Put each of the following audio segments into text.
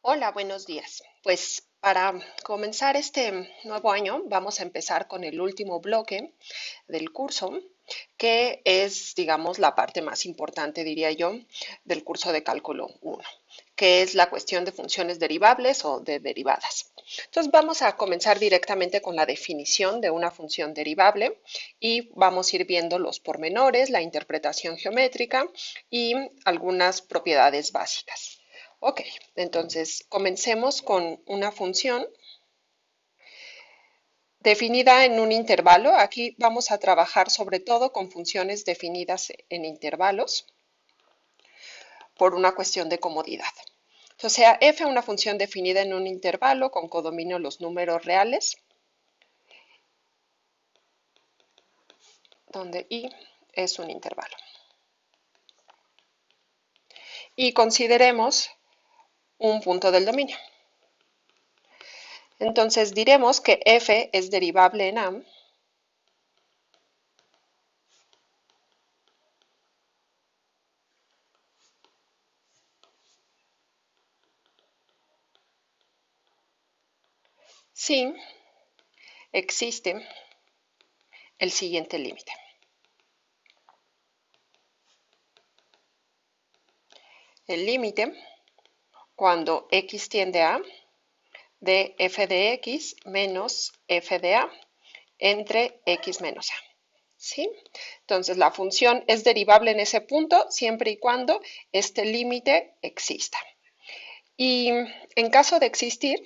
Hola, buenos días. Pues para comenzar este nuevo año vamos a empezar con el último bloque del curso, que es, digamos, la parte más importante, diría yo, del curso de cálculo 1, que es la cuestión de funciones derivables o de derivadas. Entonces vamos a comenzar directamente con la definición de una función derivable y vamos a ir viendo los pormenores, la interpretación geométrica y algunas propiedades básicas. Ok, entonces comencemos con una función definida en un intervalo. Aquí vamos a trabajar sobre todo con funciones definidas en intervalos por una cuestión de comodidad. O sea, f una función definida en un intervalo con codominio los números reales, donde i es un intervalo. Y consideremos un punto del dominio. Entonces diremos que f es derivable en a si existe el siguiente límite. El límite cuando x tiende a de f de x menos f de a entre x menos a. ¿Sí? Entonces la función es derivable en ese punto siempre y cuando este límite exista. Y en caso de existir,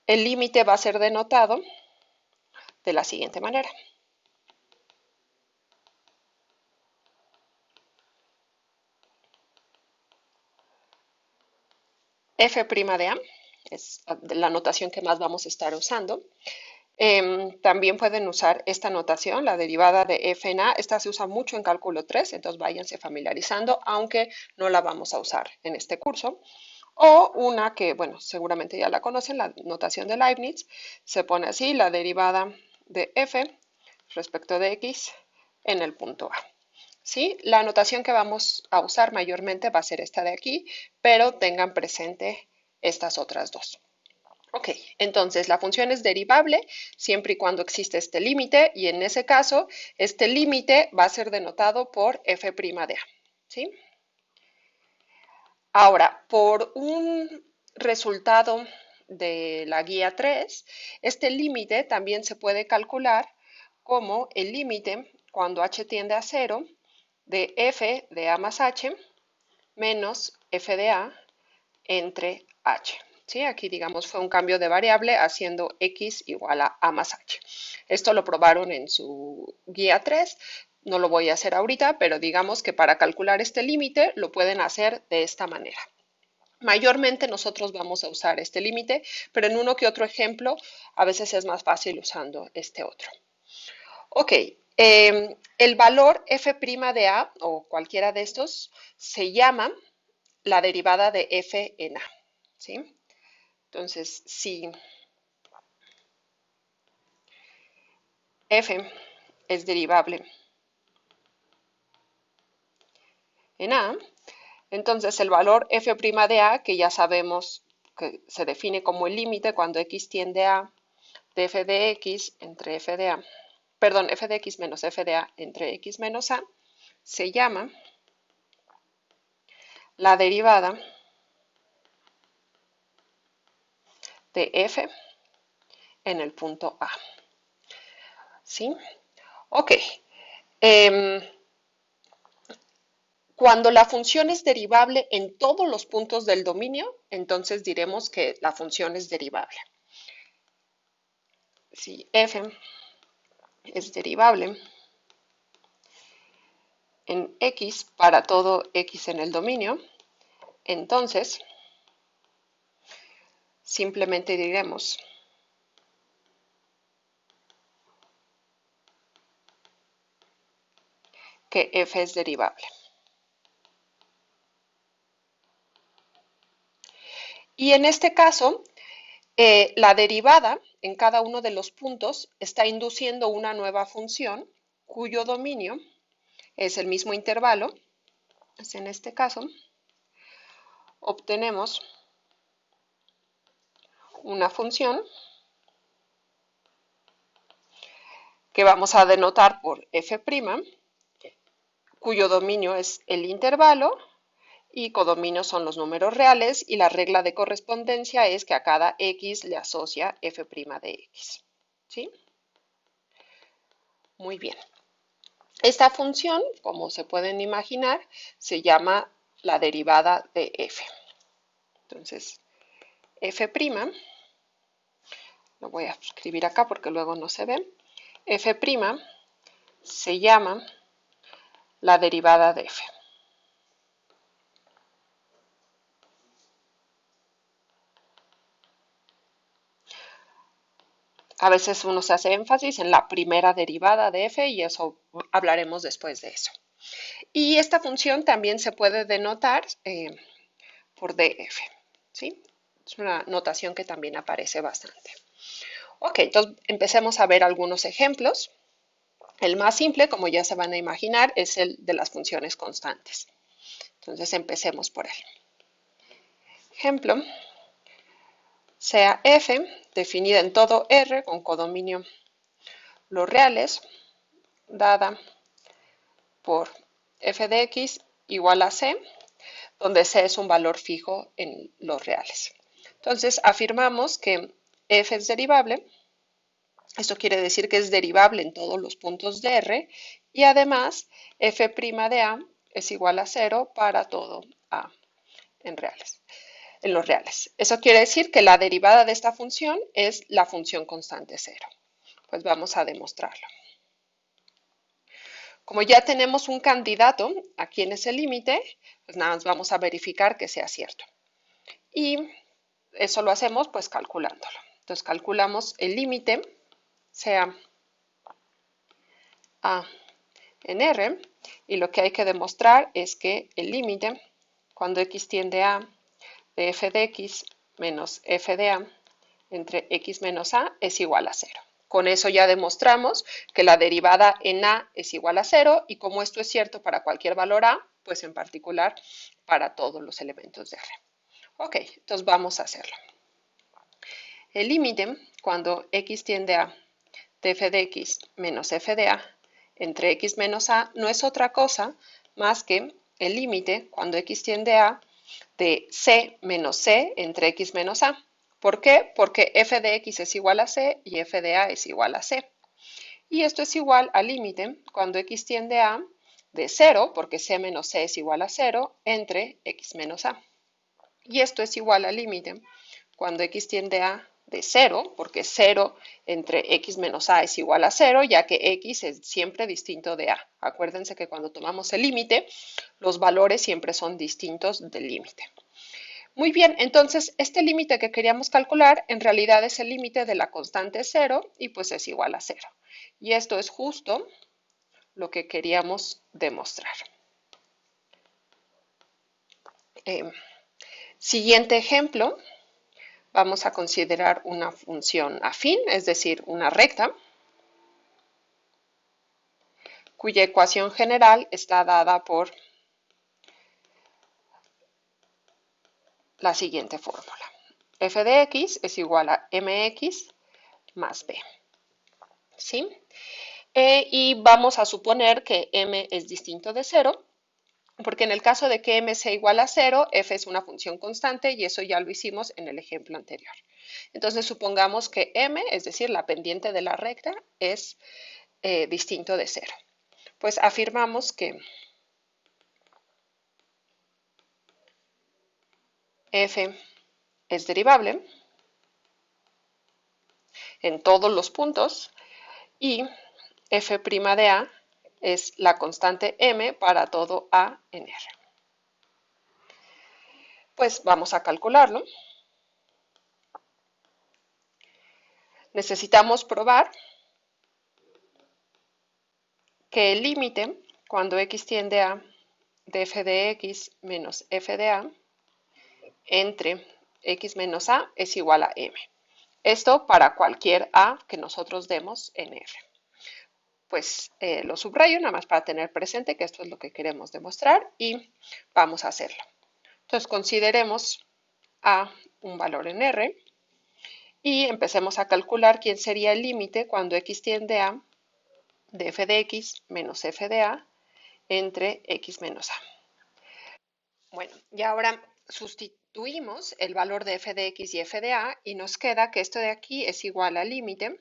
el límite va a ser denotado de la siguiente manera. F' de A es la notación que más vamos a estar usando. También pueden usar esta notación, la derivada de f en a. Esta se usa mucho en cálculo 3, entonces váyanse familiarizando, aunque no la vamos a usar en este curso. O una que, bueno, seguramente ya la conocen, la notación de Leibniz, se pone así, la derivada de f respecto de x en el punto a. ¿Sí? La notación que vamos a usar mayormente va a ser esta de aquí, pero tengan presente estas otras dos. Ok, entonces la función es derivable siempre y cuando existe este límite y en ese caso este límite va a ser denotado por f' de a. ¿Sí? Ahora, por un resultado de la guía 3, este límite también se puede calcular como el límite cuando h tiende a 0 de f de a más h menos f de a entre h. ¿Sí? Aquí, digamos, fue un cambio de variable haciendo x igual a más h. Esto lo probaron en su guía 3. No lo voy a hacer ahorita, pero digamos que para calcular este límite lo pueden hacer de esta manera. Mayormente nosotros vamos a usar este límite, pero en uno que otro ejemplo a veces es más fácil usando este otro. Ok, el valor f' de a o cualquiera de estos se llama la derivada de f en a. ¿Sí? Entonces, si f es derivable en a, entonces el valor f' de a, que ya sabemos que se define como el límite cuando x tiende a de f de x entre f de a, perdón, f de x menos f de a entre x menos a, se llama la derivada de f en el punto a. ¿Sí? Ok. Eh, Cuando la función es derivable en todos los puntos del dominio, entonces diremos que la función es derivable. Si f es derivable en x para todo x en el dominio, entonces simplemente diremos que f es derivable. Y en este caso, la derivada en cada uno de los puntos está induciendo una nueva función cuyo dominio es el mismo intervalo, pues en este caso, obtenemos una función que vamos a denotar por f', cuyo dominio es el intervalo y codominios son los números reales, y la regla de correspondencia es que a cada x le asocia f' de x. ¿Sí? Muy bien. Esta función, como se pueden imaginar, se llama la derivada de f. Entonces, f', lo voy a escribir acá porque luego no se ve, f' se llama la derivada de f. A veces uno se hace énfasis en la primera derivada de f y eso hablaremos después de eso. Y esta función también se puede denotar por df, ¿sí? Es una notación que también aparece bastante. Ok, entonces empecemos a ver algunos ejemplos. El más simple, como ya se van a imaginar, es el de las funciones constantes. Entonces empecemos por él. Ejemplo, sea f definida en todo R con codominio los reales, dada por f de x igual a c, donde c es un valor fijo en los reales. Entonces afirmamos que f es derivable. Esto quiere decir que es derivable en todos los puntos de R y además f' de A es igual a 0 para todo A en los reales. Eso quiere decir que la derivada de esta función es la función constante 0. Pues vamos a demostrarlo. Como ya tenemos un candidato aquí en ese límite, pues nada más vamos a verificar que sea cierto. Y eso lo hacemos pues calculándolo. Entonces calculamos el límite, sea A en R, y lo que hay que demostrar es que el límite, cuando x tiende a, de f de x menos f de a entre x menos a es igual a 0. Con eso ya demostramos que la derivada en a es igual a 0 y como esto es cierto para cualquier valor a, pues en particular para todos los elementos de R. Ok, entonces vamos a hacerlo. El límite, cuando x tiende a de f de x menos f de a entre x menos a, no es otra cosa más que el límite, cuando x tiende a, de c menos c entre x menos a. ¿Por qué? Porque f de x es igual a c y f de a es igual a c. Y esto es igual al límite cuando x tiende a de 0, porque c menos c es igual a 0, entre x menos a. Y esto es igual al límite cuando x tiende a de 0, porque 0 entre x menos a es igual a 0, ya que x es siempre distinto de a. Acuérdense que cuando tomamos el límite, los valores siempre son distintos del límite. Muy bien, entonces este límite que queríamos calcular en realidad es el límite de la constante 0 y pues es igual a 0. Y esto es justo lo que queríamos demostrar. Siguiente ejemplo, vamos a considerar una función afín, es decir, una recta, cuya ecuación general está dada por la siguiente fórmula. F de x es igual a mx más b. ¿Sí? Y vamos a suponer que m es distinto de 0, porque en el caso de que m sea igual a 0, f es una función constante y eso ya lo hicimos en el ejemplo anterior. Entonces supongamos que m, es decir, la pendiente de la recta, es distinto de 0. Pues afirmamos que f es derivable en todos los puntos y f' de a es la constante m para todo a en R. Pues vamos a calcularlo. Necesitamos probar que el límite, cuando x tiende a de f de x menos f de a entre x menos a es igual a m. Esto para cualquier a que nosotros demos en R. pues lo subrayo nada más para tener presente que esto es lo que queremos demostrar y vamos a hacerlo. Entonces consideremos a un valor en R y empecemos a calcular quién sería el límite cuando x tiende a de f de x menos f de a entre x menos a. Bueno, y ahora sustituimos el valor de f de x y f de a y nos queda que esto de aquí es igual al límite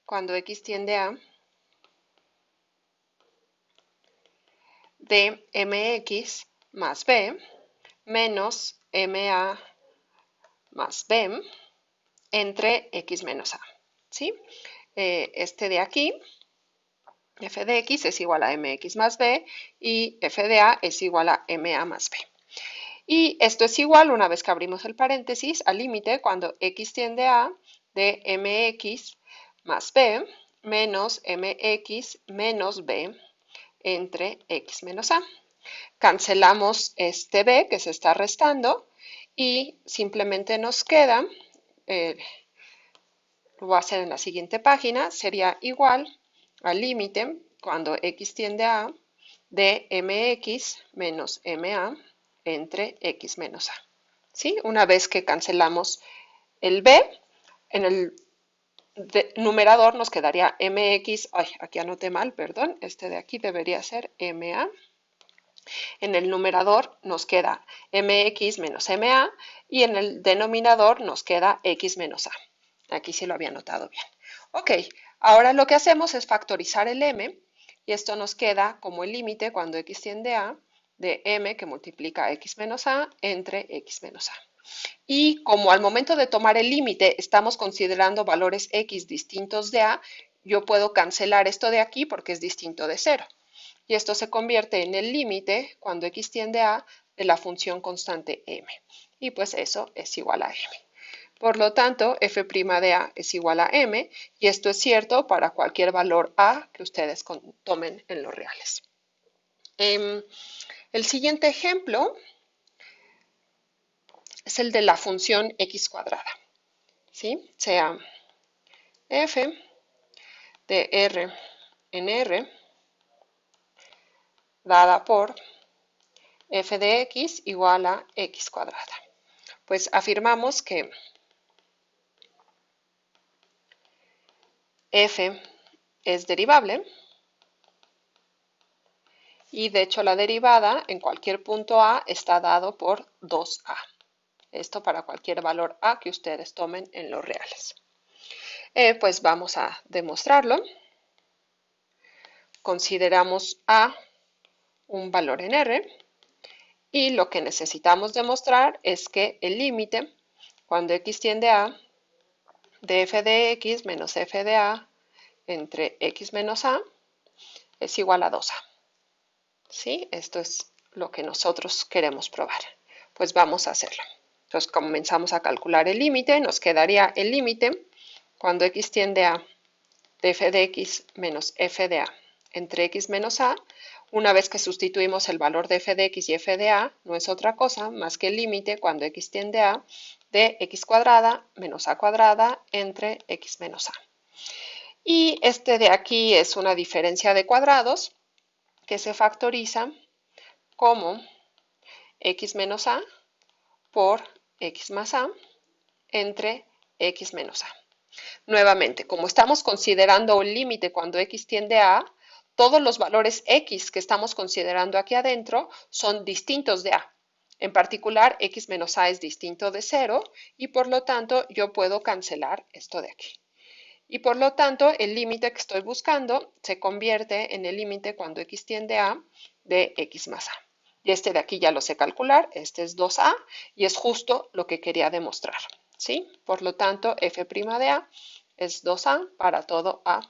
cuando x tiende a de mx más b menos ma más b entre x menos a. ¿Sí? Este de aquí, f de x es igual a mx más b y f de a es igual a ma más b. Y esto es igual, una vez que abrimos el paréntesis, al límite cuando x tiende a de mx más b menos mx menos b entre x menos a. Cancelamos este b que se está restando y simplemente nos queda, lo voy a hacer en la siguiente página, sería igual al límite cuando x tiende a de mx menos ma entre x menos a. ¿Sí? Una vez que cancelamos el b, en el numerador nos quedaría mx, ay, aquí anoté mal, perdón, este de aquí debería ser ma. En el numerador nos queda mx menos ma y en el denominador nos queda x menos a. Aquí sí lo había notado bien. Ok, ahora lo que hacemos es factorizar el m y esto nos queda como el límite cuando x tiende a de m que multiplica x menos a entre x menos a. Y como al momento de tomar el límite estamos considerando valores x distintos de a, yo puedo cancelar esto de aquí porque es distinto de 0. Y esto se convierte en el límite cuando x tiende a de la función constante m. Y pues eso es igual a m. Por lo tanto, f' de a es igual a m, y esto es cierto para cualquier valor a que ustedes tomen en los reales. El siguiente ejemplo es el de la función x cuadrada, ¿sí? Sea f de r en r dada por f de x igual a x cuadrada. Pues afirmamos que f es derivable y de hecho la derivada en cualquier punto a está dado por 2a. Esto para cualquier valor a que ustedes tomen en los reales. Pues vamos a demostrarlo. Consideramos a un valor en R y lo que necesitamos demostrar es que el límite cuando x tiende a de f de x menos f de a entre x menos a es igual a 2a. ¿Sí? Esto es lo que nosotros queremos probar. Pues vamos a hacerlo. Entonces comenzamos a calcular el límite. Nos quedaría el límite cuando x tiende a de f de x menos f de a entre x menos a. Una vez que sustituimos el valor de f de x y f de a, no es otra cosa más que el límite cuando x tiende a de x cuadrada menos a cuadrada entre x menos a. Y este de aquí es una diferencia de cuadrados que se factoriza como x menos a por x más a entre x menos a. Nuevamente, como estamos considerando un límite cuando x tiende a, todos los valores x que estamos considerando aquí adentro son distintos de a. En particular, x menos a es distinto de 0 y por lo tanto yo puedo cancelar esto de aquí. Y por lo tanto, el límite que estoy buscando se convierte en el límite cuando x tiende a de x más a. Y este de aquí ya lo sé calcular, este es 2a y es justo lo que quería demostrar. ¿Sí? Por lo tanto, f' de a es 2a para todo a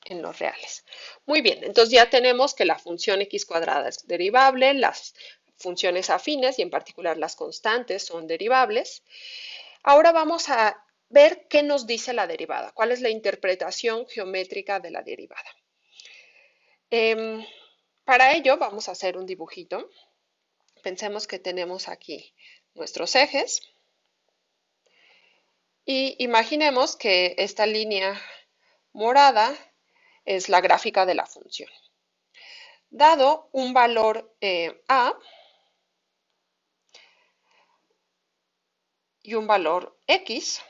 en los reales. Muy bien, entonces ya tenemos que la función x cuadrada es derivable, las funciones afines y en particular las constantes son derivables. Ahora vamos a ver qué nos dice la derivada, cuál es la interpretación geométrica de la derivada. Para ello vamos a hacer un dibujito. Pensemos que tenemos aquí nuestros ejes y imaginemos que esta línea morada es la gráfica de la función. Dado un valor A y un valor X,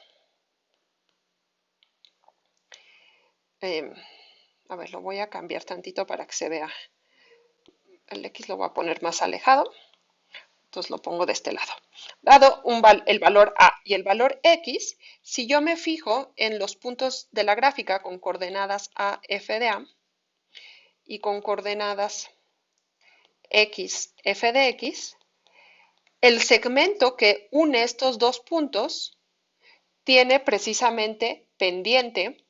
a ver, lo voy a cambiar tantito para que se vea. El X lo voy a poner más alejado. Entonces lo pongo de este lado. Dado el valor A y el valor X, si yo me fijo en los puntos de la gráfica con coordenadas A, F de A y con coordenadas X, F de X, el segmento que une estos dos puntos tiene precisamente pendiente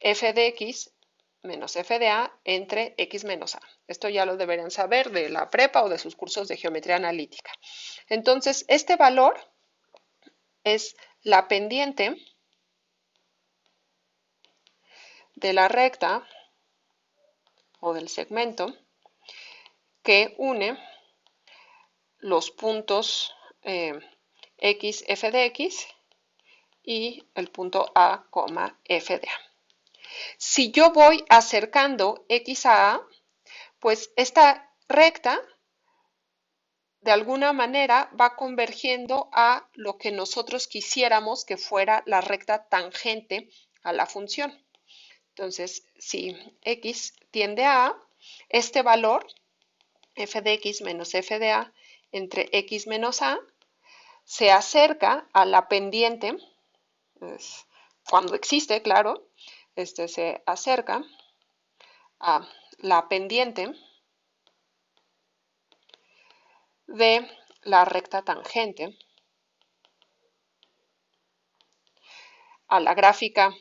F de X menos F de A entre X menos A. Esto ya lo deberían saber de la prepa o de sus cursos de geometría analítica. Entonces, este valor es la pendiente de la recta o del segmento que une los puntos X, F de X y el punto A, F de A. Si yo voy acercando X a A, pues esta recta de alguna manera va convergiendo a lo que nosotros quisiéramos que fuera la recta tangente a la función. Entonces, si X tiende a A, este valor, F de X menos F de A entre X menos A, se acerca a la pendiente, cuando existe, claro, se acerca a la pendiente de la recta tangente a la gráfica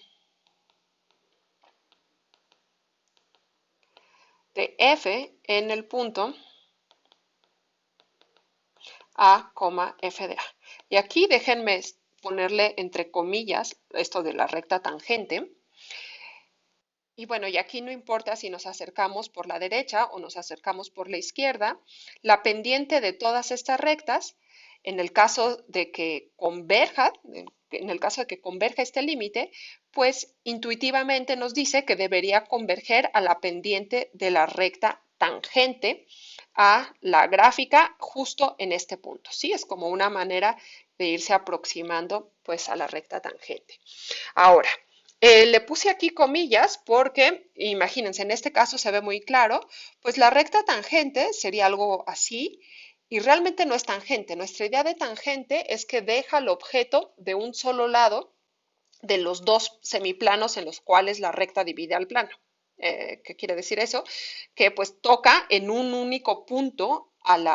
de F en el punto A, F de A. Y aquí déjenme ponerle entre comillas esto de la recta tangente. Y bueno, y aquí no importa si nos acercamos por la derecha o nos acercamos por la izquierda, la pendiente de todas estas rectas, en el caso de que converja, este límite, pues intuitivamente nos dice que debería converger a la pendiente de la recta tangente a la gráfica justo en este punto. ¿Sí? Es como una manera de irse aproximando pues a la recta tangente. Ahora, le puse aquí comillas porque, imagínense, en este caso se ve muy claro, pues la recta tangente sería algo así y realmente no es tangente. Nuestra idea de tangente es que deja el objeto de un solo lado de los dos semiplanos en los cuales la recta divide al plano. ¿Qué quiere decir eso? Que pues toca en un único punto al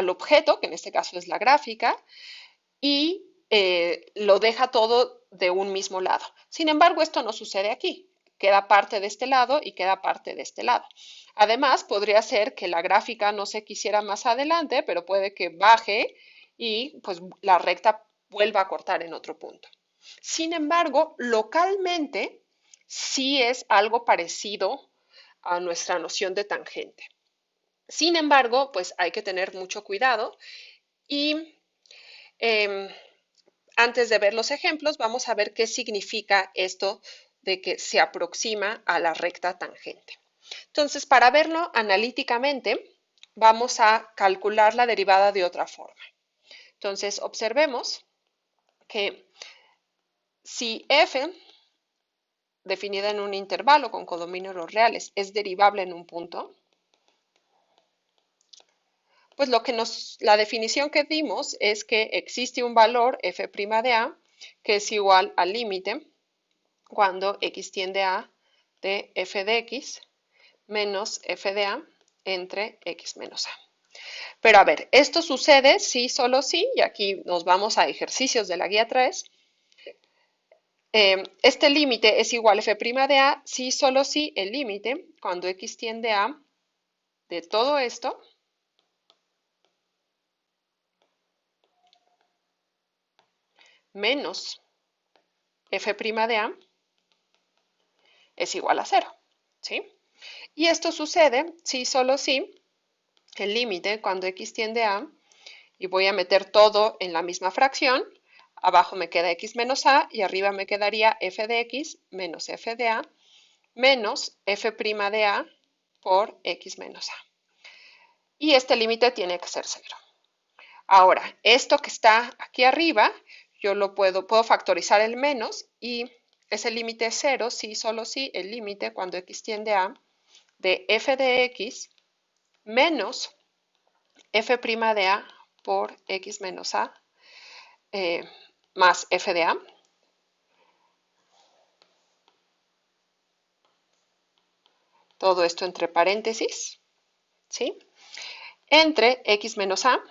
objeto, que en este caso es la gráfica, y lo deja todo de un mismo lado. Sin embargo, esto no sucede aquí. Queda parte de este lado y queda parte de este lado. Además, podría ser que la gráfica no se quisiera más adelante, pero puede que baje y pues la recta vuelva a cortar en otro punto. Sin embargo, localmente sí es algo parecido a nuestra noción de tangente. Sin embargo, pues hay que tener mucho cuidado y eh, antes de ver los ejemplos, vamos a ver qué significa esto de que se aproxima a la recta tangente. Entonces, para verlo analíticamente, vamos a calcular la derivada de otra forma. Entonces, observemos que si f, definida en un intervalo con codominios reales, es derivable en un punto, pues la definición que dimos es que existe un valor f' de a que es igual al límite cuando x tiende a de f de x menos f de a entre x menos a. Pero a ver, esto sucede si, solo si, y aquí nos vamos a ejercicios de la guía 3, este límite es igual a f' de a si, solo si el límite cuando x tiende a de todo esto menos f' de a es igual a 0, ¿sí? Y esto sucede si, solo si, el límite cuando x tiende a, y voy a meter todo en la misma fracción, abajo me queda x menos a y arriba me quedaría f de x menos f de a menos f' de a por x menos a. Y este límite tiene que ser 0. Ahora, esto que está aquí arriba, yo lo puedo factorizar el menos y ese límite es 0 si, solo si el límite cuando x tiende a de f de x menos f' de a por x menos a más f de a. Todo esto entre paréntesis, ¿sí? Entre x menos a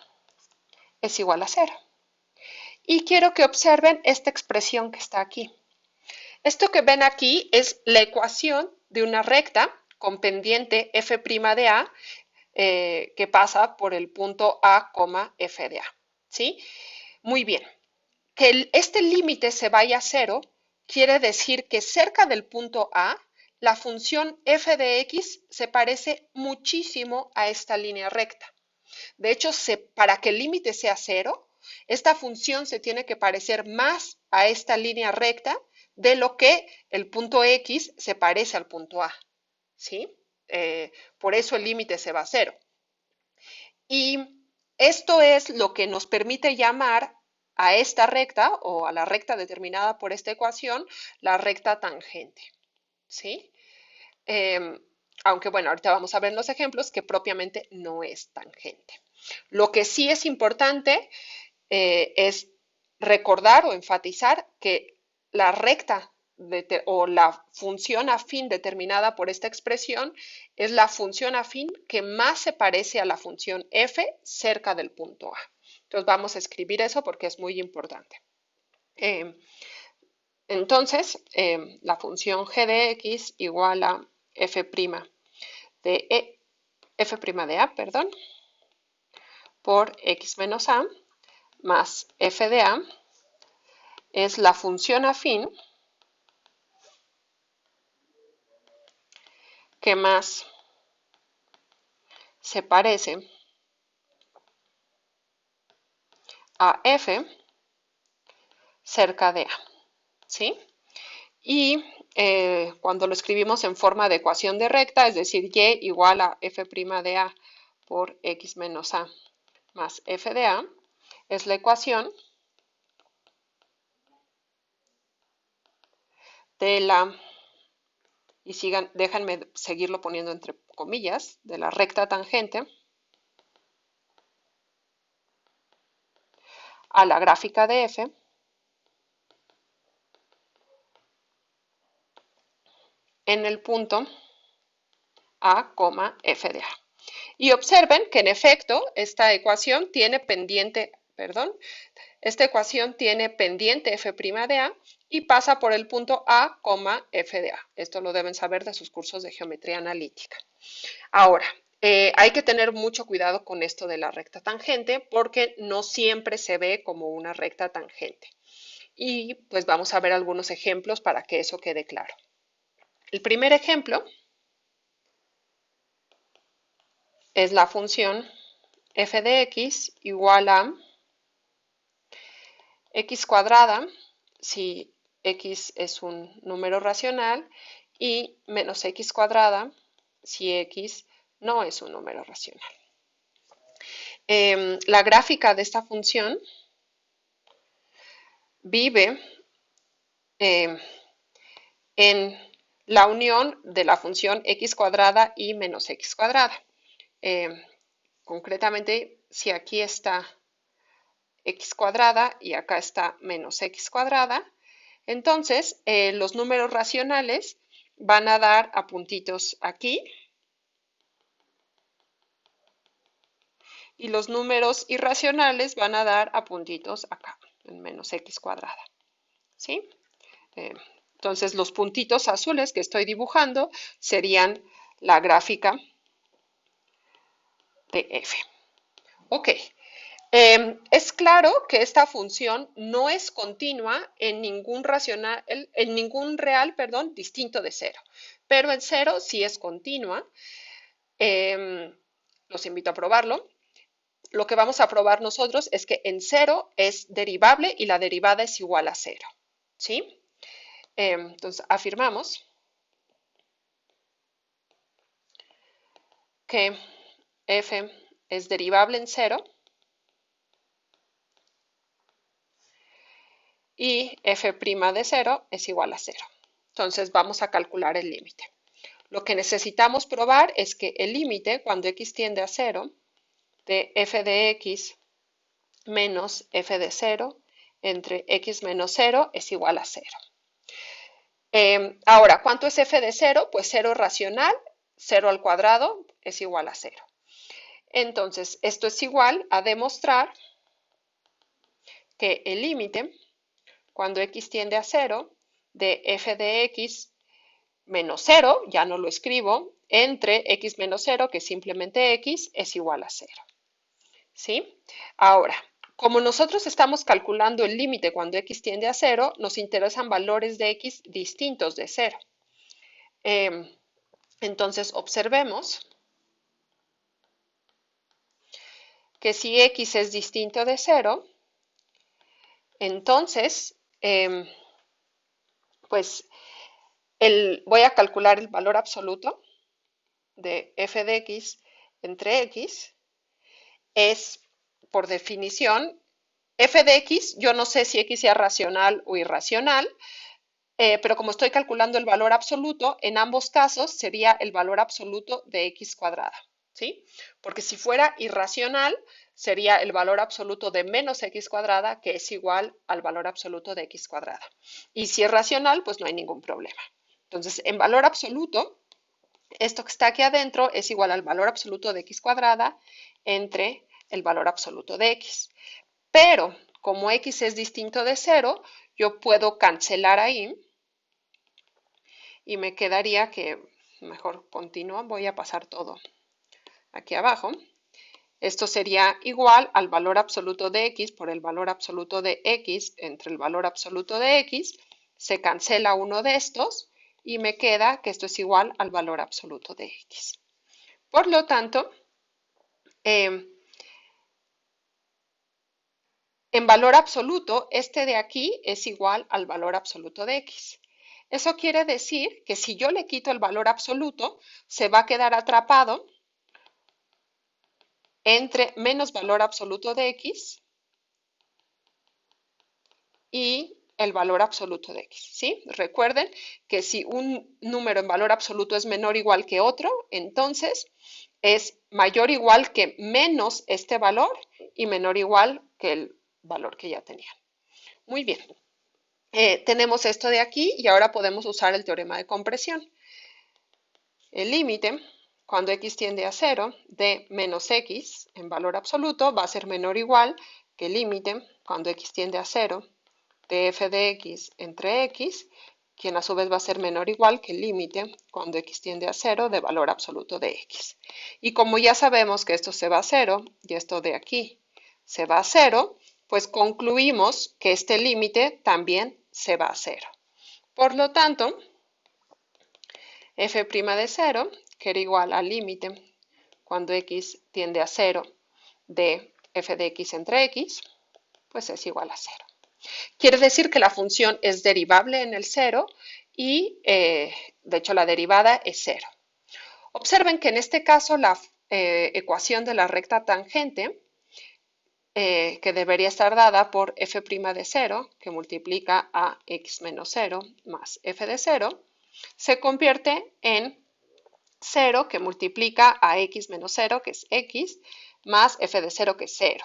es igual a 0. Y quiero que observen esta expresión que está aquí. Esto que ven aquí es la ecuación de una recta con pendiente f' de a que pasa por el punto a, f de a, ¿sí? Muy bien. Que este límite se vaya a 0 quiere decir que cerca del punto A, la función f de x se parece muchísimo a esta línea recta. De hecho, para que el límite sea 0, esta función se tiene que parecer más a esta línea recta de lo que el punto x se parece al punto A, ¿sí? Por eso el límite se va a 0. Y esto es lo que nos permite llamar a esta recta o a la recta determinada por esta ecuación, la recta tangente, ¿sí? Aunque bueno, ahorita vamos a ver en los ejemplos que propiamente no es tangente. Lo que sí es importante es recordar o enfatizar que la recta o la función afín determinada por esta expresión es la función afín que más se parece a la función f cerca del punto A. Entonces vamos a escribir eso porque es muy importante. Entonces, la función g de x igual a f' de a, perdón, por x menos a más f de a es la función afín que más se parece a f cerca de a, ¿sí? Y cuando lo escribimos en forma de ecuación de recta, es decir, y igual a f' de a por x menos a más f de a, es la ecuación de la, y déjenme seguirlo poniendo entre comillas, de la recta tangente a la gráfica de f en el punto a, f de a. Y observen que en efecto esta ecuación tiene pendiente, esta ecuación tiene pendiente f' de a y pasa por el punto a, f de a. Esto lo deben saber de sus cursos de geometría analítica. Ahora, hay que tener mucho cuidado con esto de la recta tangente porque no siempre se ve como una recta tangente. Y pues vamos a ver algunos ejemplos para que eso quede claro. El primer ejemplo es la función f de x igual a x cuadrada, si x es un número racional, y menos x cuadrada, si x no es un número racional. La gráfica de esta función vive en la unión de la función x cuadrada y menos x cuadrada. Concretamente, si aquí está x cuadrada y acá está menos x cuadrada, entonces los números racionales van a dar a puntitos aquí y los números irracionales van a dar a puntitos acá, en menos x cuadrada, ¿sí? Entonces los puntitos azules que estoy dibujando serían la gráfica de f. Ok, es claro que esta función no es continua en ningún real, distinto de 0, pero en 0 sí es continua. Los invito a probarlo. lo que vamos a probar nosotros es que en 0 es derivable y la derivada es igual a 0. ¿Sí? Entonces, afirmamos que f es derivable en 0 y f' de 0 es igual a 0. Entonces, vamos a calcular el límite. Lo que necesitamos probar es que el límite, cuando x tiende a 0, de f de x menos f de 0 entre x menos 0 es igual a 0. Ahora, ¿cuánto es f de 0? Pues 0 racional, 0 al cuadrado es igual a 0. Entonces, esto es igual a demostrar que el límite, cuando x tiende a 0, de f de x menos 0, ya no lo escribo, entre x menos 0, que es simplemente x, es igual a 0. ¿Sí? Ahora, como nosotros estamos calculando el límite cuando x tiende a 0, nos interesan valores de x distintos de 0. Entonces, observemos que si x es distinto de 0, entonces, pues voy a calcular el valor absoluto de f de x entre x. Es, por definición, f de x, yo no sé si x sea racional o irracional, pero como estoy calculando el valor absoluto, en ambos casos sería el valor absoluto de x cuadrada, ¿sí? Porque si fuera irracional, sería el valor absoluto de menos x cuadrada, que es igual al valor absoluto de x cuadrada. Y si es racional, pues no hay ningún problema. Entonces, en valor absoluto, esto que está aquí adentro es igual al valor absoluto de x cuadrada entre el valor absoluto de x. Pero, como x es distinto de 0, yo puedo cancelar ahí y me quedaría que, mejor continúo, voy a pasar todo aquí abajo. Esto sería igual al valor absoluto de x por el valor absoluto de x entre el valor absoluto de x. Se cancela uno de estos y me queda que esto es igual al valor absoluto de x. Por lo tanto, en valor absoluto, este de aquí es igual al valor absoluto de x. Eso quiere decir que si yo le quito el valor absoluto, se va a quedar atrapado entre menos valor absoluto de x y el valor absoluto de x, ¿sí? Recuerden que si un número en valor absoluto es menor o igual que otro, entonces es mayor o igual que menos este valor y menor o igual que el valor que ya tenían. Muy bien. Tenemos esto de aquí y ahora podemos usar el teorema de compresión. El límite, cuando x tiende a 0, de menos x en valor absoluto va a ser menor o igual que el límite, cuando x tiende a 0, de f de x entre x, quien a su vez va a ser menor o igual que el límite, cuando x tiende a 0, de valor absoluto de x. Y como ya sabemos que esto se va a 0 y esto de aquí se va a 0, pues concluimos que este límite también se va a 0. Por lo tanto, f' de 0, que era igual al límite cuando x tiende a 0 de f de x entre x, pues es igual a 0. Quiere decir que la función es derivable en el 0 y, de hecho, la derivada es 0. Observen que en este caso la ecuación de la recta tangente, que debería estar dada por f' de 0, que multiplica a x menos 0 más f de 0, se convierte en 0 que multiplica a x menos 0, que es x, más f de 0, que es 0.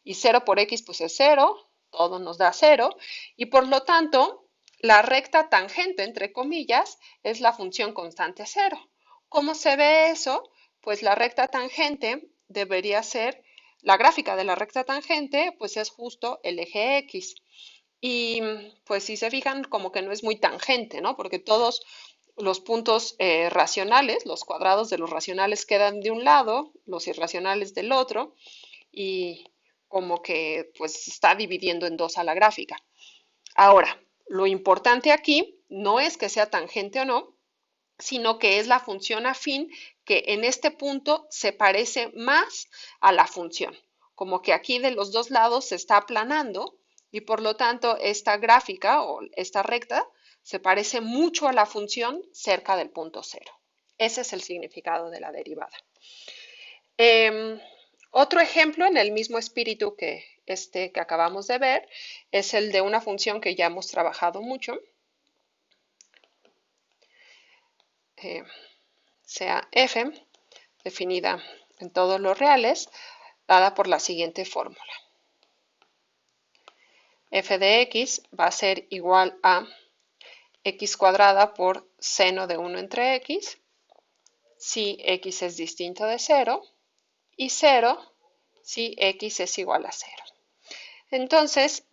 Y 0 por x pues es 0, todo nos da 0, y por lo tanto la recta tangente, entre comillas, es la función constante 0. ¿Cómo se ve eso? Pues la recta tangente debería ser, la gráfica de la recta tangente pues es justo el eje x. Y pues si se fijan como que no es muy tangente, ¿no? Porque todos los puntos racionales, los cuadrados de los racionales quedan de un lado, los irracionales del otro, y como que pues está dividiendo en dos a la gráfica. Ahora, lo importante aquí no es que sea tangente o no, sino que es la función afín que en este punto se parece más a la función. como que aquí de los dos lados se está aplanando y por lo tanto esta gráfica o esta recta se parece mucho a la función cerca del punto cero. Ese es el significado de la derivada. Otro ejemplo en el mismo espíritu que este que acabamos de ver es el de una función que ya hemos trabajado mucho, sea f definida en todos los reales, dada por la siguiente fórmula. F de x va a ser igual a x cuadrada por seno de 1 entre x, si x es distinto de 0, y 0 si x es igual a 0. Entonces,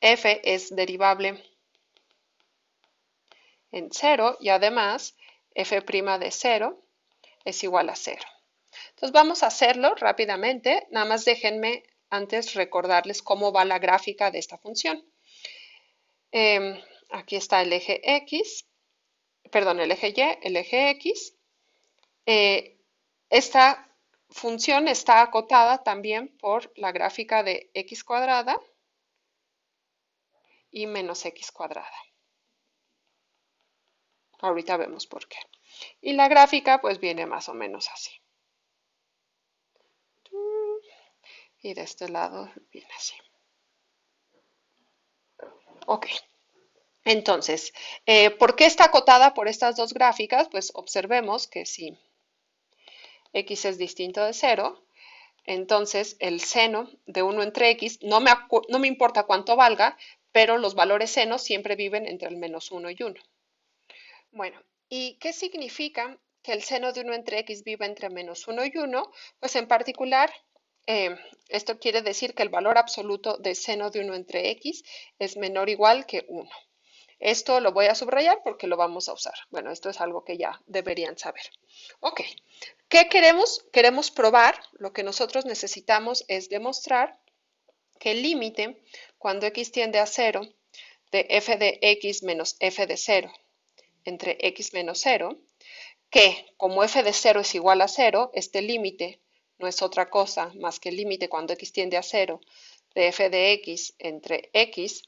f es derivable en 0 y además f' de 0 es igual a 0. Entonces vamos a hacerlo rápidamente, nada más déjenme antes recordarles cómo va la gráfica de esta función. Aquí está el eje X, perdón, el eje Y, el eje X. Esta función está acotada también por la gráfica de x cuadrada y menos x cuadrada. Ahorita vemos por qué. Y la gráfica pues viene más o menos así. Y de este lado viene así. Ok. Entonces, ¿por qué está acotada por estas dos gráficas? Pues observemos que si x es distinto de 0, entonces el seno de 1 entre x, no me importa cuánto valga, pero los valores senos siempre viven entre el menos 1 y 1. Bueno, ¿y qué significa que el seno de 1 entre x viva entre menos 1 y 1? Pues en particular, esto quiere decir que el valor absoluto de seno de 1 entre x es menor o igual que 1. Esto lo voy a subrayar porque lo vamos a usar. Bueno, esto es algo que ya deberían saber. Ok, ¿qué queremos? Queremos probar, lo que nosotros necesitamos es demostrar que el límite cuando x tiende a 0 de f de x menos f de 0 entre x menos 0, que como f de 0 es igual a 0, este límite no es otra cosa más que el límite cuando x tiende a 0 de f de x entre x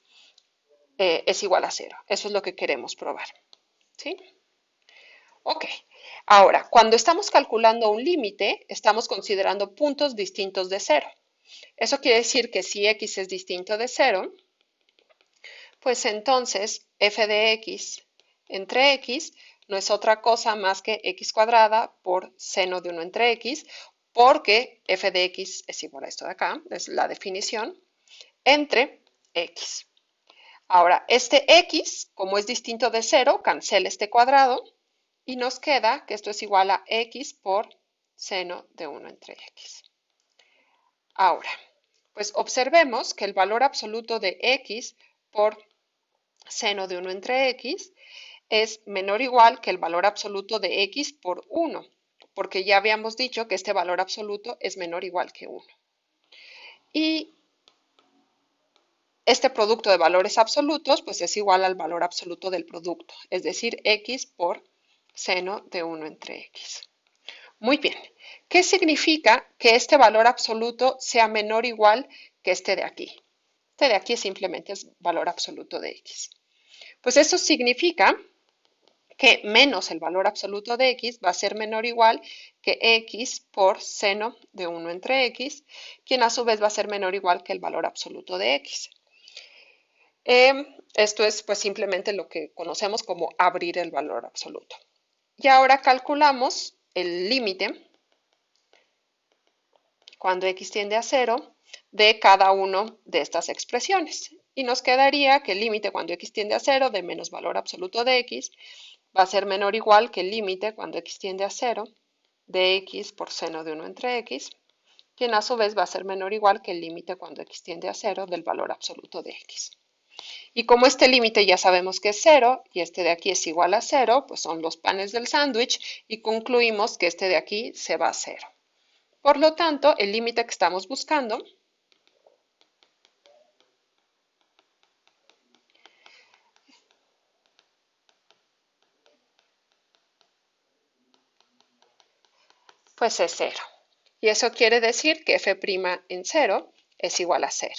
es igual a 0. Eso es lo que queremos probar. ¿Sí? Ok. Ahora, cuando estamos calculando un límite, estamos considerando puntos distintos de 0. Eso quiere decir que si x es distinto de 0, pues entonces f de x entre x no es otra cosa más que x cuadrada por seno de 1 entre x, porque f de x es igual a esto de acá, es la definición, entre x. Ahora, este x, como es distinto de 0, cancela este cuadrado y nos queda que esto es igual a x por seno de 1 entre x. Ahora, pues observemos que el valor absoluto de x por seno de 1 entre x es menor o igual que el valor absoluto de x por 1, porque ya habíamos dicho que este valor absoluto es menor o igual que 1. Y este producto de valores absolutos pues es igual al valor absoluto del producto, es decir, x por seno de 1 entre x. Muy bien, ¿qué significa que este valor absoluto sea menor o igual que este de aquí? Este de aquí simplemente es valor absoluto de x. Pues eso significa que menos el valor absoluto de x va a ser menor o igual que x por seno de 1 entre x, quien a su vez va a ser menor o igual que el valor absoluto de x. Esto es pues simplemente lo que conocemos como abrir el valor absoluto. Y ahora calculamos el límite cuando x tiende a 0 de cada una de estas expresiones. Y nos quedaría que el límite cuando x tiende a 0 de menos valor absoluto de x va a ser menor o igual que el límite cuando x tiende a 0 de x por seno de 1 entre x, quien a su vez va a ser menor o igual que el límite cuando x tiende a 0 del valor absoluto de x. Y como este límite ya sabemos que es 0 y este de aquí es igual a 0, pues son los panes del sándwich y concluimos que este de aquí se va a 0. Por lo tanto, el límite que estamos buscando pues es 0. Y eso quiere decir que f' en 0 es igual a 0.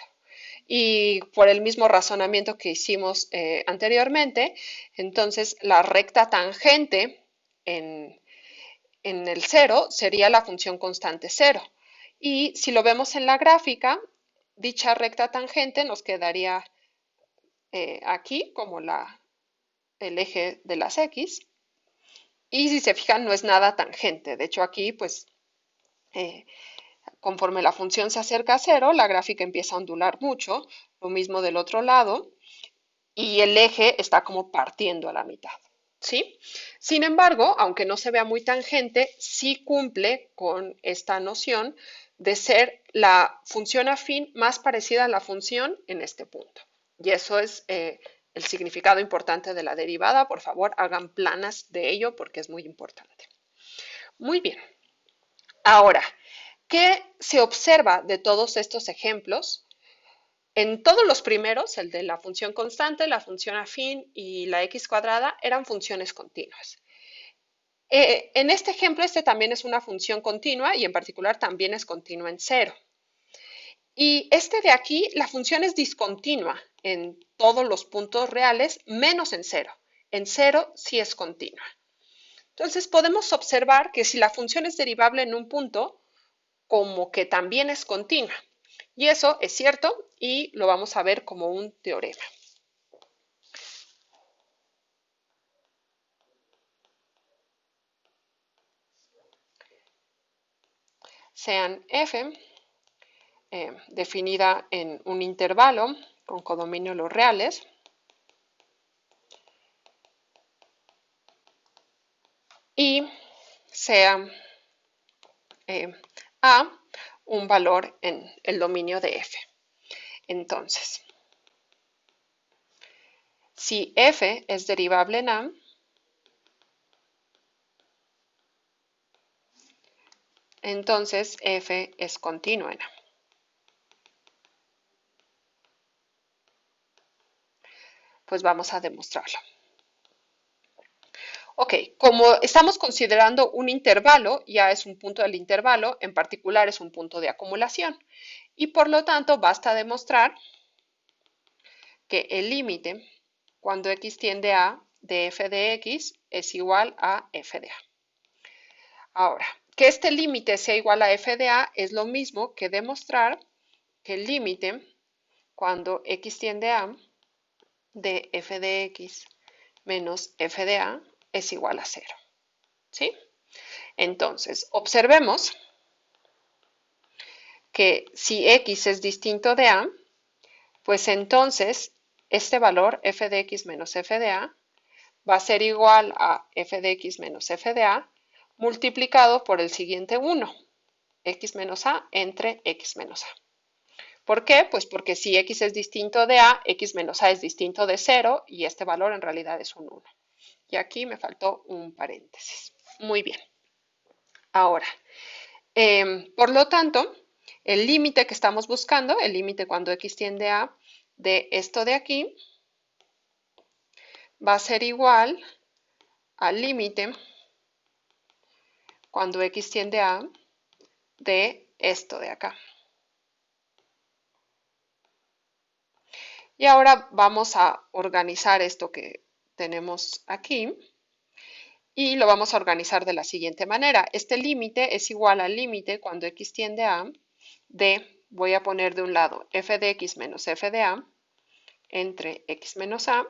Y por el mismo razonamiento que hicimos anteriormente, entonces la recta tangente en el 0 sería la función constante 0. Y si lo vemos en la gráfica, dicha recta tangente nos quedaría aquí como el eje de las X. Y si se fijan, no es nada tangente. De hecho, aquí, pues, eh, conforme la función se acerca a 0, la gráfica empieza a ondular mucho. Lo mismo del otro lado. Y el eje está como partiendo a la mitad. ¿Sí? Sin embargo, aunque no se vea muy tangente, sí cumple con esta noción de ser la función afín más parecida a la función en este punto. Y eso es el significado importante de la derivada. Por favor, hagan planas de ello porque es muy importante. Muy bien. Ahora, ¿qué se observa de todos estos ejemplos? En todos los primeros, el de la función constante, la función afín y la x cuadrada, eran funciones continuas. En este ejemplo, este también es una función continua y en particular también es continua en 0. Y este de aquí, la función es discontinua en todos los puntos reales, menos en 0. En 0 sí es continua. Entonces podemos observar que si la función es derivable en un punto, como que también es continua. Y eso es cierto y lo vamos a ver como un teorema. Sean f definida en un intervalo con codominio los reales, y sea A un valor en el dominio de f. Entonces, si f es derivable en A, entonces f es continuo en A. Pues vamos a demostrarlo. Ok, como estamos considerando un intervalo, ya es un punto del intervalo, en particular es un punto de acumulación. Y por lo tanto, basta demostrar que el límite cuando x tiende a de f de x es igual a f de a. Ahora, que este límite sea igual a f de a es lo mismo que demostrar que el límite cuando x tiende a de f de x menos f de a es igual a 0. ¿Sí? Entonces, observemos que si x es distinto de a, pues entonces este valor f de x menos f de a va a ser igual a f de x menos f de a multiplicado por el siguiente 1, x menos a entre x menos a. ¿Por qué? Pues porque si x es distinto de a, x menos a es distinto de 0 y este valor en realidad es un 1. Y aquí me faltó un paréntesis. Muy bien. Ahora, por lo tanto, el límite que estamos buscando, el límite cuando x tiende a de esto de aquí, va a ser igual al límite cuando x tiende a de esto de acá. Y ahora vamos a organizar esto que tenemos aquí y lo vamos a organizar de la siguiente manera. Este límite es igual al límite cuando x tiende a de, voy a poner de un lado f de x menos f de a entre x menos a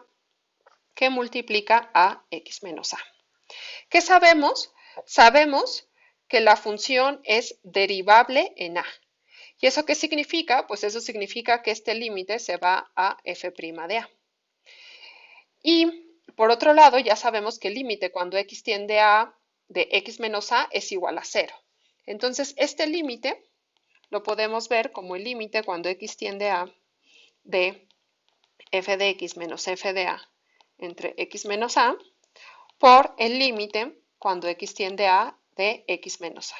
que multiplica a x menos a. ¿Qué sabemos? Sabemos que la función es derivable en a. ¿Y eso qué significa? Pues eso significa que este límite se va a f' de a. Y por otro lado, ya sabemos que el límite cuando x tiende a de x menos a es igual a 0. Entonces, este límite lo podemos ver como el límite cuando x tiende a de f de x menos f de a entre x menos a por el límite cuando x tiende a de x menos a.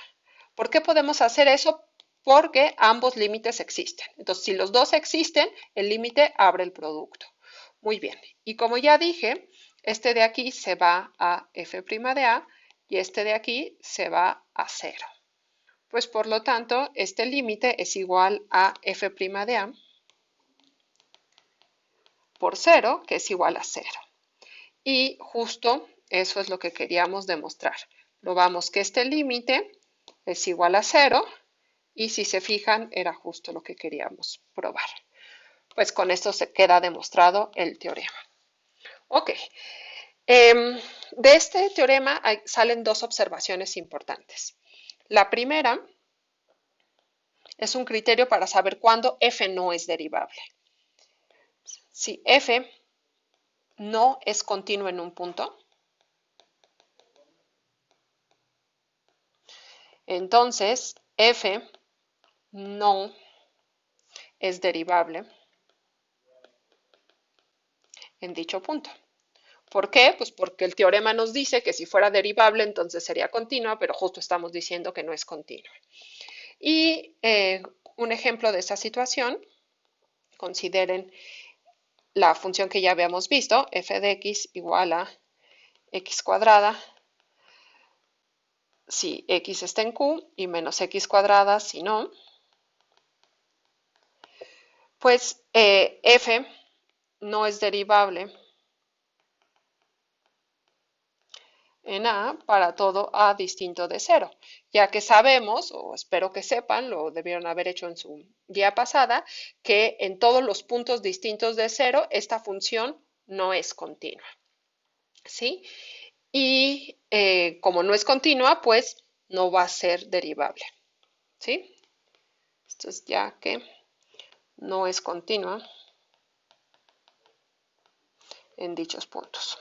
¿Por qué podemos hacer eso? Porque ambos límites existen. Entonces, si los dos existen, el límite abre el producto. Muy bien. Y como ya dije, este de aquí se va a f' de a y este de aquí se va a 0. pues por lo tanto, este límite es igual a f' de a por 0, que es igual a 0. Y justo eso es lo que queríamos demostrar. Probamos que este límite es igual a 0 y si se fijan era justo lo que queríamos probar. Pues con esto se queda demostrado el teorema. Ok, de este teorema salen dos observaciones importantes. La primera es un criterio para saber cuándo f no es derivable. Si f no es continuo en un punto, entonces f no es derivable en dicho punto. ¿Por qué? Pues porque el teorema nos dice que si fuera derivable entonces sería continua, pero justo estamos diciendo que no es continua. Y un ejemplo de esta situación, consideren la función que ya habíamos visto, f de x igual a x cuadrada si x está en q y menos x cuadrada si no, pues f no es derivable en a para todo a distinto de 0, ya que sabemos, o espero que sepan, lo debieron haber hecho en su guía pasada, que en todos los puntos distintos de 0 esta función no es continua. ¿Sí? Y como no es continua, pues no va a ser derivable. ¿Sí? Esto es ya que no es continua en dichos puntos.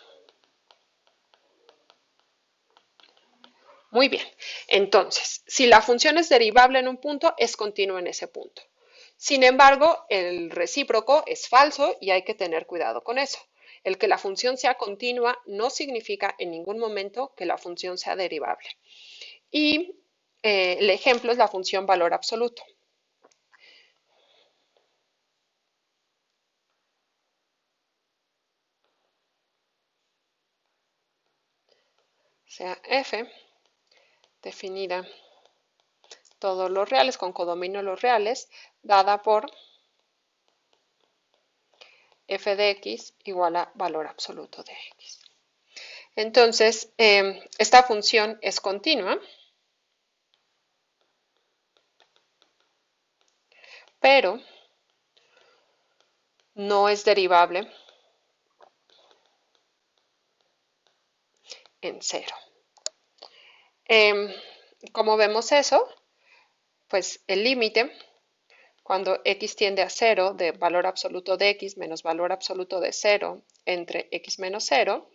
Muy bien, entonces, si la función es derivable en un punto, es continua en ese punto. Sin embargo, el recíproco es falso y hay que tener cuidado con eso. El que la función sea continua no significa en ningún momento que la función sea derivable. Y el ejemplo es la función valor absoluto. O sea, f definida todos los reales con codominio los reales, dada por f de x igual a valor absoluto de x. Entonces, esta función es continua, pero no es derivable en 0. ¿Cómo vemos eso? Pues el límite, cuando x tiende a 0 de valor absoluto de x menos valor absoluto de 0 entre x menos 0,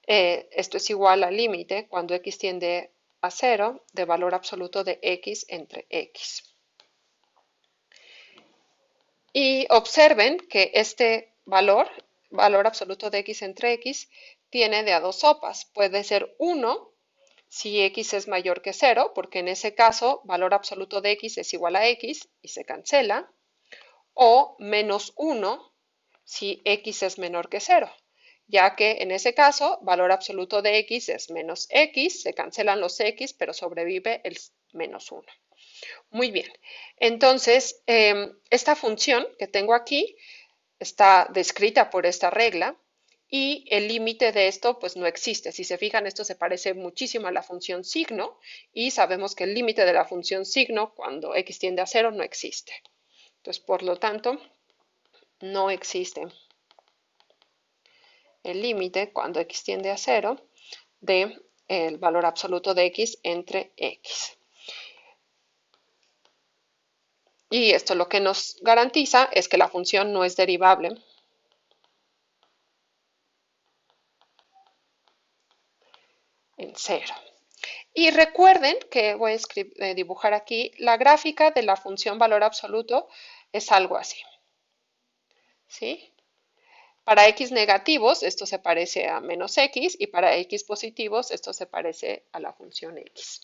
esto es igual al límite cuando x tiende a 0 de valor absoluto de x entre x. Y observen que este valor absoluto de x entre x, tiene de a dos sopas. Puede ser 1 si x es mayor que 0, porque en ese caso valor absoluto de x es igual a x y se cancela, o menos 1 si x es menor que 0, ya que en ese caso valor absoluto de x es menos x, se cancelan los x, pero sobrevive el menos 1. Muy bien, entonces esta función que tengo aquí está descrita por esta regla y el límite de esto pues no existe. Si se fijan, esto se parece muchísimo a la función signo y sabemos que el límite de la función signo cuando x tiende a 0 no existe. Entonces, por lo tanto, no existe el límite cuando x tiende a 0 de el valor absoluto de x entre x. Y esto lo que nos garantiza es que la función no es derivable en 0. Y recuerden que voy a dibujar aquí la gráfica de la función valor absoluto es algo así. ¿Sí? Para x negativos esto se parece a menos x y para x positivos esto se parece a la función x.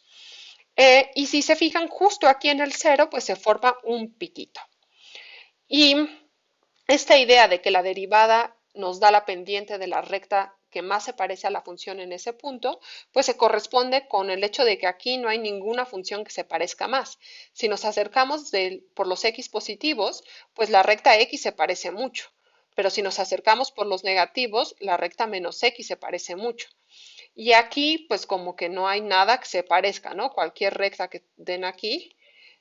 Y si se fijan justo aquí en el 0 pues se forma un piquito. Y esta idea de que la derivada nos da la pendiente de la recta que más se parece a la función en ese punto, pues se corresponde con el hecho de que aquí no hay ninguna función que se parezca más. Si nos acercamos por los x positivos, pues la recta x se parece mucho. Pero si nos acercamos por los negativos, la recta menos x se parece mucho. Y aquí, pues como que no hay nada que se parezca, ¿no? Cualquier recta que den aquí,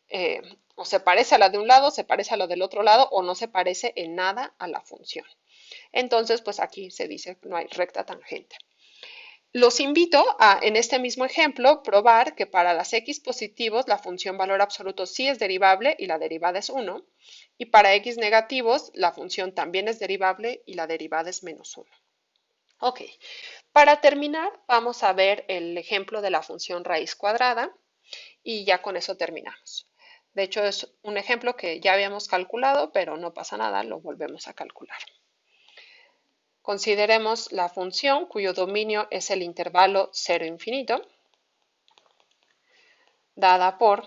eh, o se parece a la de un lado, se parece a la del otro lado, o no se parece en nada a la función. Entonces, pues aquí se dice que no hay recta tangente. Los invito a, en este mismo ejemplo, probar que para las x positivos la función valor absoluto sí es derivable y la derivada es 1, y para x negativos la función también es derivable y la derivada es menos 1. Ok, para terminar vamos a ver el ejemplo de la función raíz cuadrada y ya con eso terminamos. De hecho es un ejemplo que ya habíamos calculado, pero no pasa nada, lo volvemos a calcular. Consideremos la función cuyo dominio es el intervalo 0 infinito, dada por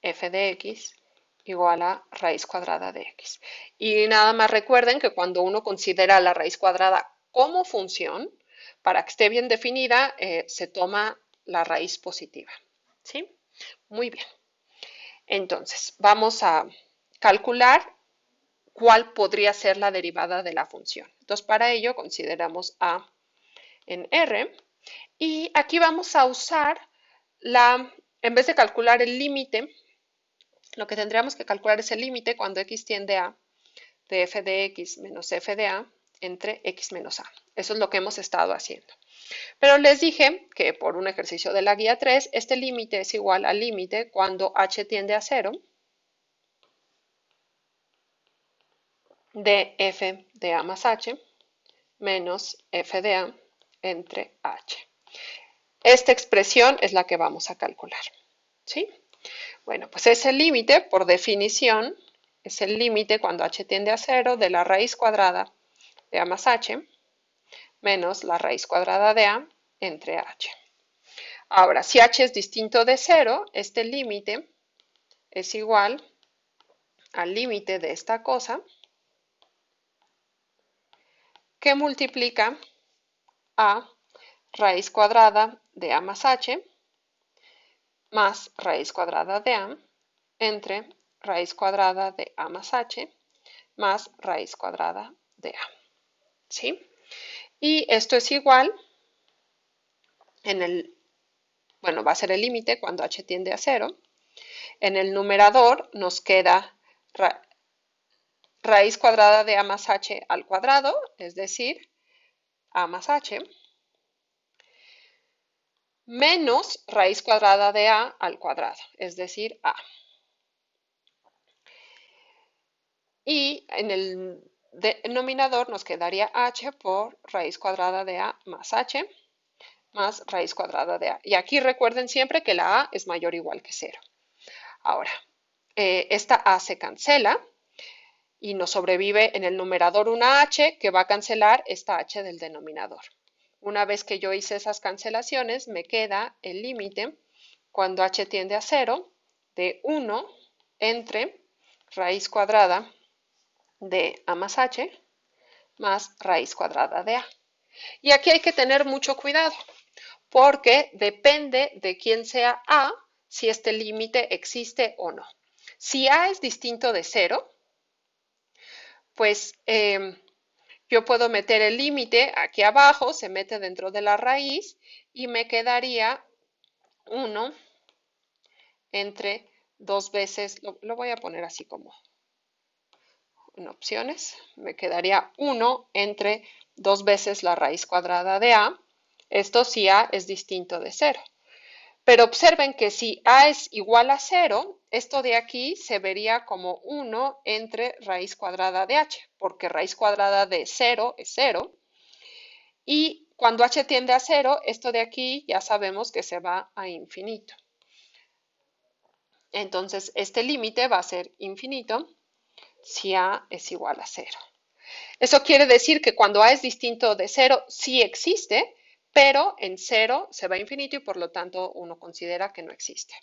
f de x igual a raíz cuadrada de x. Y nada más recuerden que cuando uno considera la raíz cuadrada como función, para que esté bien definida, se toma la raíz positiva. ¿Sí? Muy bien. Entonces, vamos a calcular cuál podría ser la derivada de la función. Entonces, para ello consideramos a en R y aquí vamos a usar en vez de calcular el límite, lo que tendríamos que calcular es el límite cuando x tiende a de f de x menos f de a entre x menos a. Eso es lo que hemos estado haciendo. Pero les dije que por un ejercicio de la guía 3, este límite es igual al límite cuando h tiende a 0 de f de a más h menos f de a entre h. Esta expresión es la que vamos a calcular. ¿Sí? Bueno, pues ese límite, por definición, es el límite cuando h tiende a 0 de la raíz cuadrada de a más h menos la raíz cuadrada de a entre h. Ahora, si h es distinto de 0, este límite es igual al límite de esta cosa que multiplica a raíz cuadrada de a más h más raíz cuadrada de a entre raíz cuadrada de a más h más raíz cuadrada de a. ¿Sí? Y esto es igual bueno, va a ser el límite cuando h tiende a 0. En el numerador nos queda raíz cuadrada de a más h al cuadrado, es decir, a más h, menos raíz cuadrada de a al cuadrado, es decir, a. Y en el denominador nos quedaría h por raíz cuadrada de a más raíz cuadrada de a. Y aquí recuerden siempre que la a es mayor o igual que 0. Ahora, esta a se cancela y nos sobrevive en el numerador una h que va a cancelar esta h del denominador. Una vez que yo hice esas cancelaciones, me queda el límite cuando h tiende a 0 de 1 entre raíz cuadrada de a más h más raíz cuadrada de a. Y aquí hay que tener mucho cuidado porque depende de quién sea a si este límite existe o no. Si a es distinto de 0, pues yo puedo meter el límite aquí abajo, se mete dentro de la raíz y me quedaría 1 entre 2 veces, lo voy a poner así como en opciones, me quedaría 1 entre 2 veces la raíz cuadrada de a, esto si a es distinto de 0. Pero observen que si a es igual a 0, esto de aquí se vería como 1 entre raíz cuadrada de h, porque raíz cuadrada de 0 es 0. Y cuando h tiende a 0, esto de aquí ya sabemos que se va a infinito. Entonces, este límite va a ser infinito si a es igual a 0. Eso quiere decir que cuando a es distinto de 0, sí existe, pero en 0 se va a infinito y por lo tanto uno considera que no existe.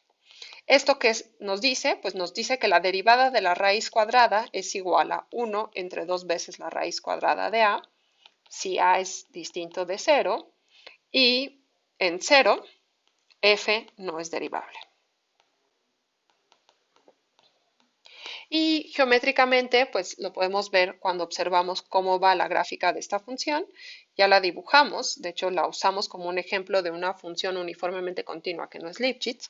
¿Esto qué nos dice? Pues nos dice que la derivada de la raíz cuadrada es igual a 1 entre 2 veces la raíz cuadrada de a, si A es distinto de cero y en cero f no es derivable. Y geométricamente, pues lo podemos ver cuando observamos cómo va la gráfica de esta función. Ya la dibujamos, de hecho la usamos como un ejemplo de una función uniformemente continua que no es Lipschitz.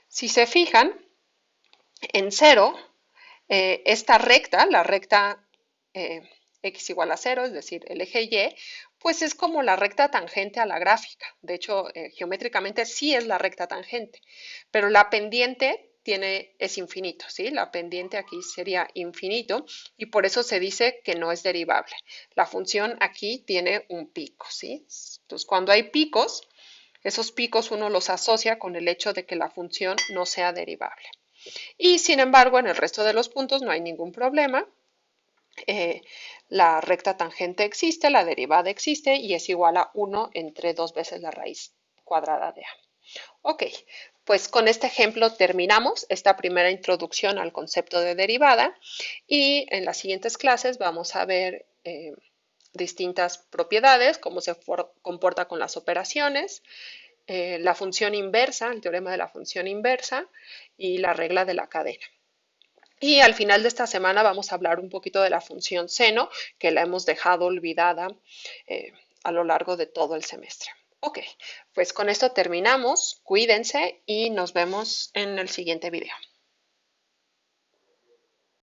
Si se fijan, en cero, esta recta, la recta x igual a cero, es decir, el eje y, pues es como la recta tangente a la gráfica. De hecho, geométricamente sí es la recta tangente, pero la pendiente es infinito, ¿sí? La pendiente aquí sería infinito y por eso se dice que no es derivable. La función aquí tiene un pico, ¿sí? Entonces, cuando hay picos, esos picos uno los asocia con el hecho de que la función no sea derivable. Y sin embargo, en el resto de los puntos no hay ningún problema. La recta tangente existe, la derivada existe y es igual a 1 entre 2 veces la raíz cuadrada de A. Ok, pues con este ejemplo terminamos esta primera introducción al concepto de derivada y en las siguientes clases vamos a ver distintas propiedades, cómo se comporta con las operaciones, la función inversa, el teorema de la función inversa y la regla de la cadena. Y al final de esta semana vamos a hablar un poquito de la función seno, que la hemos dejado olvidada a lo largo de todo el semestre. Ok, pues con esto terminamos. Cuídense y nos vemos en el siguiente video.